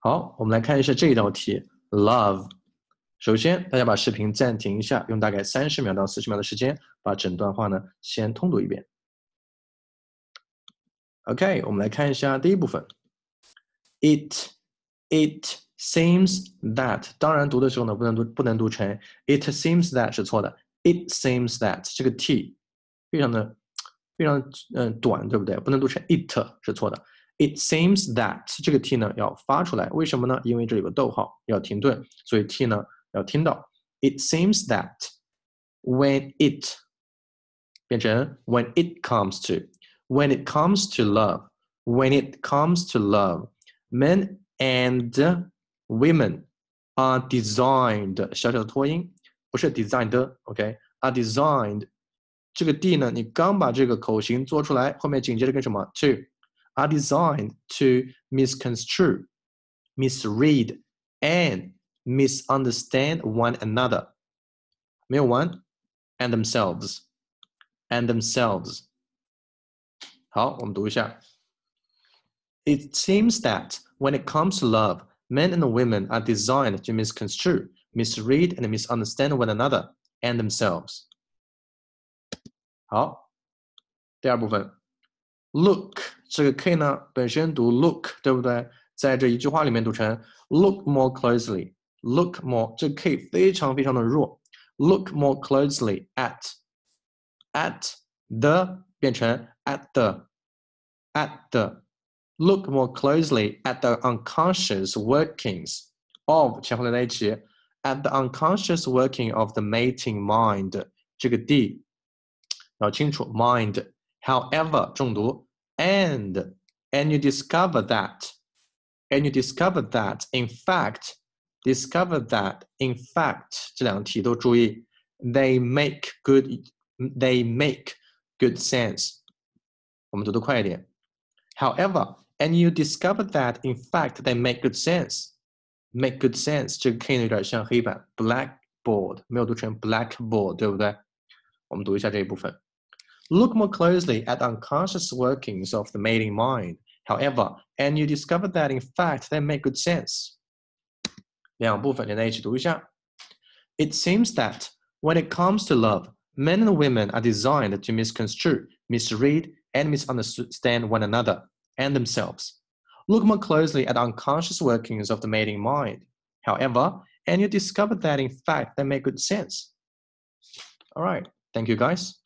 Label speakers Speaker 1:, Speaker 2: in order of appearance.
Speaker 1: 好，我们来看一下这一道题 ，love。首先，大家把视频暂停一下，用大概30秒到40秒的时间，把整段话呢先通读一遍。OK， 我们来看一下第一部分。It seems that， 当然读的时候呢不能读成 it seems that 是错的 ，it seems that 这个 t 非常短，对不对？不能读成 it 是错的。It seems that 这个 t 呢要发出来，为什么呢？因为这有个逗号，要停顿，所以 t 呢要听到。It seems that when it 变成 when it comes to。When it comes to love, when it comes to love, men and women are designed 小小的拖音，不是 designed，OK， are designed。这个 d 呢，你刚把这个口型做出来，后面紧接着跟什么 to are designed to misconstrue, misread, and misunderstand one another。没有 one and themselves。好，我们读一下。It seems that when it comes to love, men and women are designed to misconstrue, misread, and misunderstand one another and themselves. 好，第二部分 ，look 这个 k 呢本身读 look， 对不对？在这一句话里面读成 look more closely, look more， 这个 k 非常的弱 ，look more closely at the 变成 at the look more closely at the unconscious workings of 前后连在一起 at the unconscious working of the mating mind 这个 d 要清楚 mind however 重读 and you discover that in fact 这两个题都注意 they make good sense 我们读得快一点 However, and you discover that in fact they make good sense. Make good sense 这个 K 有点像黑板 blackboard 没有读成 blackboard 对不对？我们读一下这一部分 Look more closely at unconscious workings of the mating mind. However, and you discover that in fact they make good sense. 两部分连在一起读一下 It seems that when it comes to love, men and women are designed to misconstrue, misread, and misunderstand one another and themselves. Look more closely at unconscious workings of the mating mind. However, and you discover that in fact they make good sense. All right, thank you guys.